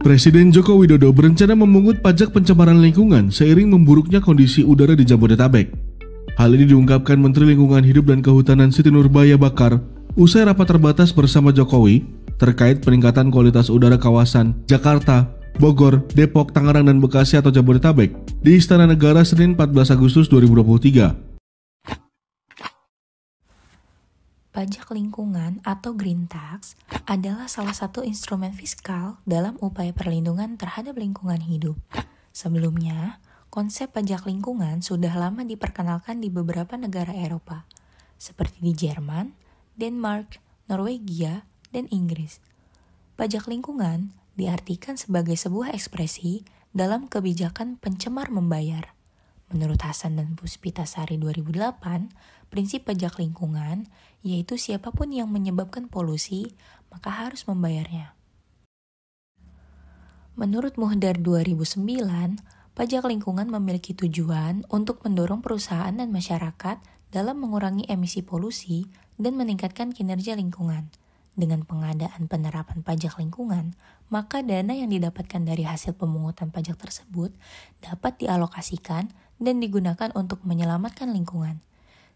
Presiden Joko Widodo berencana memungut pajak pencemaran lingkungan seiring memburuknya kondisi udara di Jabodetabek. Hal ini diungkapkan Menteri Lingkungan Hidup dan Kehutanan Siti Nurbaya Bakar usai rapat terbatas bersama Jokowi terkait peningkatan kualitas udara kawasan Jakarta, Bogor, Depok, Tangerang, dan Bekasi atau Jabodetabek di Istana Negara Senin 14 Agustus 2023. Pajak lingkungan atau green tax adalah salah satu instrumen fiskal dalam upaya perlindungan terhadap lingkungan hidup. Sebelumnya, konsep pajak lingkungan sudah lama diperkenalkan di beberapa negara Eropa, seperti di Jerman, Denmark, Norwegia, dan Inggris. Pajak lingkungan diartikan sebagai sebuah ekspresi dalam kebijakan pencemar membayar. Menurut Hasan dan Puspitasari 2008, prinsip pajak lingkungan yaitu siapapun yang menyebabkan polusi, maka harus membayarnya. Menurut Muhdar 2009, pajak lingkungan memiliki tujuan untuk mendorong perusahaan dan masyarakat dalam mengurangi emisi polusi dan meningkatkan kinerja lingkungan. Dengan pengadaan penerapan pajak lingkungan, maka dana yang didapatkan dari hasil pemungutan pajak tersebut dapat dialokasikan dan digunakan untuk menyelamatkan lingkungan,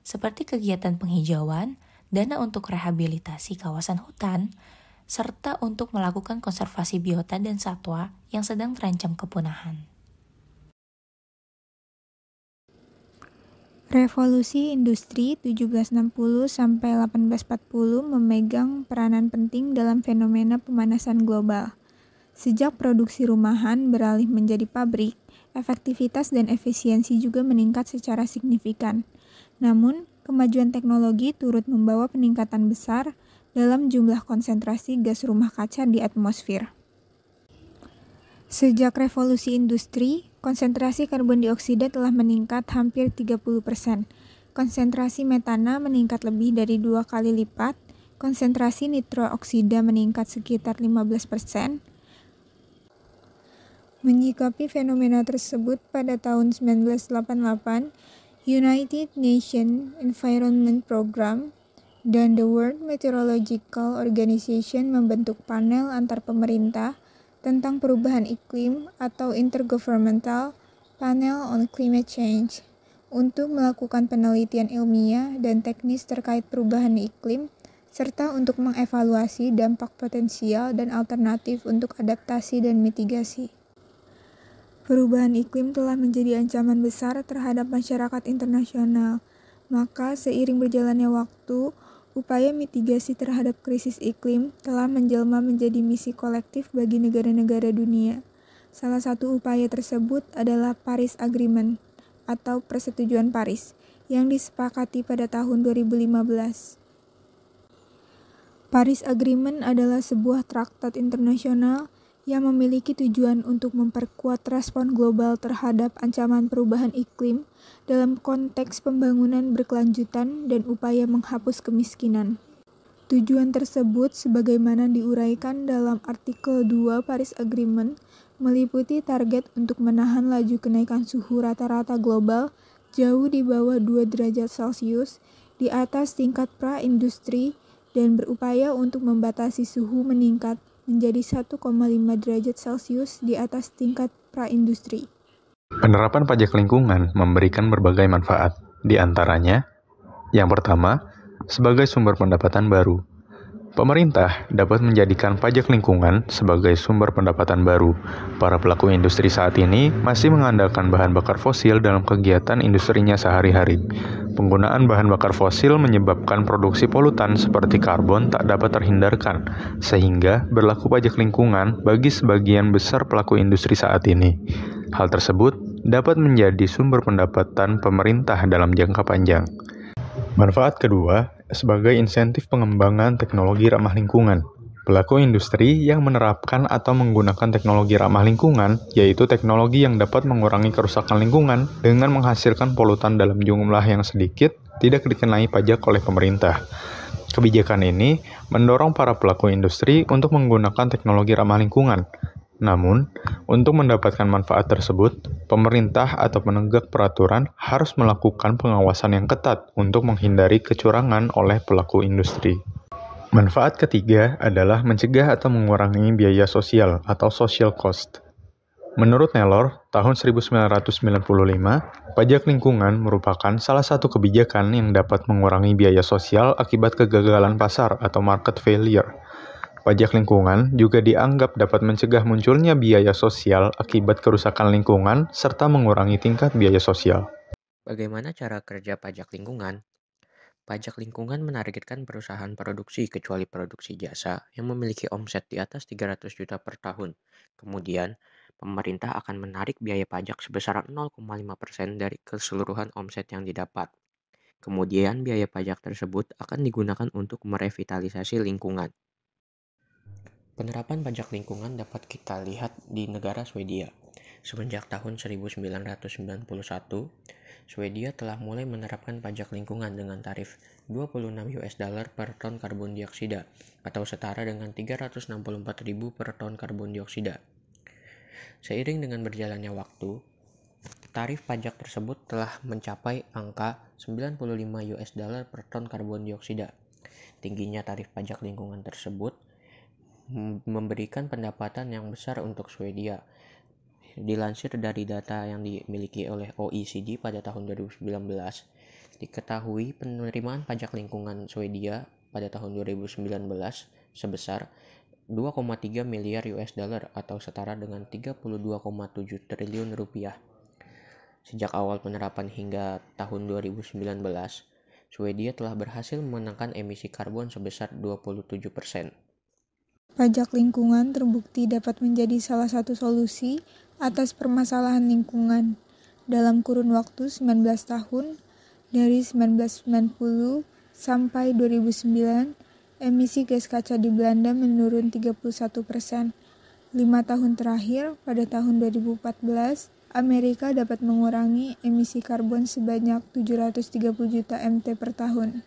seperti kegiatan penghijauan, dana untuk rehabilitasi kawasan hutan, serta untuk melakukan konservasi biota dan satwa yang sedang terancam kepunahan. Revolusi industri 1760-1840 memegang peranan penting dalam fenomena pemanasan global. Sejak produksi rumahan beralih menjadi pabrik, efektivitas dan efisiensi juga meningkat secara signifikan. Namun, kemajuan teknologi turut membawa peningkatan besar dalam jumlah konsentrasi gas rumah kaca di atmosfer. Sejak revolusi industri, konsentrasi karbon dioksida telah meningkat hampir 30%. Konsentrasi metana meningkat lebih dari 2 kali lipat, konsentrasi nitrooksida meningkat sekitar 15%. Menyikapi fenomena tersebut pada tahun 1988, United Nations Environment Program dan the World Meteorological Organization membentuk panel antar pemerintah tentang perubahan iklim atau Intergovernmental Panel on Climate Change untuk melakukan penelitian ilmiah dan teknis terkait perubahan iklim serta untuk mengevaluasi dampak potensial dan alternatif untuk adaptasi dan mitigasi. Perubahan iklim telah menjadi ancaman besar terhadap masyarakat internasional, maka seiring berjalannya waktu, upaya mitigasi terhadap krisis iklim telah menjelma menjadi misi kolektif bagi negara-negara dunia. Salah satu upaya tersebut adalah Paris Agreement atau Persetujuan Paris yang disepakati pada tahun 2015. Paris Agreement adalah sebuah traktat internasional yang memiliki tujuan untuk memperkuat respon global terhadap ancaman perubahan iklim dalam konteks pembangunan berkelanjutan dan upaya menghapus kemiskinan. Tujuan tersebut sebagaimana diuraikan dalam artikel 2 Paris Agreement meliputi target untuk menahan laju kenaikan suhu rata-rata global jauh di bawah 2 derajat Celcius di atas tingkat pra-industri dan berupaya untuk membatasi suhu meningkat menjadi 1,5 derajat Celcius di atas tingkat pra-industri. Penerapan pajak lingkungan memberikan berbagai manfaat, di antaranya, yang pertama, sebagai sumber pendapatan baru. Pemerintah dapat menjadikan pajak lingkungan sebagai sumber pendapatan baru. Para pelaku industri saat ini masih mengandalkan bahan bakar fosil dalam kegiatan industrinya sehari-hari. Penggunaan bahan bakar fosil menyebabkan produksi polutan seperti karbon tak dapat terhindarkan, sehingga berlaku pajak lingkungan bagi sebagian besar pelaku industri saat ini. Hal tersebut dapat menjadi sumber pendapatan pemerintah dalam jangka panjang. Manfaat kedua, sebagai insentif pengembangan teknologi ramah lingkungan. Pelaku industri yang menerapkan atau menggunakan teknologi ramah lingkungan, yaitu teknologi yang dapat mengurangi kerusakan lingkungan dengan menghasilkan polutan dalam jumlah yang sedikit, tidak dikenai pajak oleh pemerintah. Kebijakan ini mendorong para pelaku industri untuk menggunakan teknologi ramah lingkungan. Namun, untuk mendapatkan manfaat tersebut, pemerintah atau penegak peraturan harus melakukan pengawasan yang ketat untuk menghindari kecurangan oleh pelaku industri. Manfaat ketiga adalah mencegah atau mengurangi biaya sosial atau social cost. Menurut Naylor, tahun 1995, pajak lingkungan merupakan salah satu kebijakan yang dapat mengurangi biaya sosial akibat kegagalan pasar atau market failure. Pajak lingkungan juga dianggap dapat mencegah munculnya biaya sosial akibat kerusakan lingkungan serta mengurangi tingkat biaya sosial. Bagaimana cara kerja pajak lingkungan? Pajak lingkungan menargetkan perusahaan produksi kecuali produksi jasa yang memiliki omset di atas 300 juta per tahun. Kemudian, pemerintah akan menarik biaya pajak sebesar 0,5% dari keseluruhan omset yang didapat. Kemudian, biaya pajak tersebut akan digunakan untuk merevitalisasi lingkungan. Penerapan pajak lingkungan dapat kita lihat di negara Swedia. Semenjak tahun 1991, Swedia telah mulai menerapkan pajak lingkungan dengan tarif $26 per ton karbon dioksida atau setara dengan 364.000 per ton karbon dioksida. Seiring dengan berjalannya waktu, tarif pajak tersebut telah mencapai angka $95 per ton karbon dioksida. Tingginya tarif pajak lingkungan tersebut memberikan pendapatan yang besar untuk Swedia. Dilansir dari data yang dimiliki oleh OECD pada tahun 2019, diketahui penerimaan pajak lingkungan Swedia pada tahun 2019 sebesar $2,3 miliar atau setara dengan 32,7 triliun rupiah. Sejak awal penerapan hingga tahun 2019, Swedia telah berhasil menekan emisi karbon sebesar 27%. Pajak lingkungan terbukti dapat menjadi salah satu solusi atas permasalahan lingkungan. Dalam kurun waktu 19 tahun, dari 1990 sampai 2009, emisi gas kaca di Belanda menurun 31%. 5 tahun terakhir, pada tahun 2014, Amerika dapat mengurangi emisi karbon sebanyak 730 juta MT per tahun.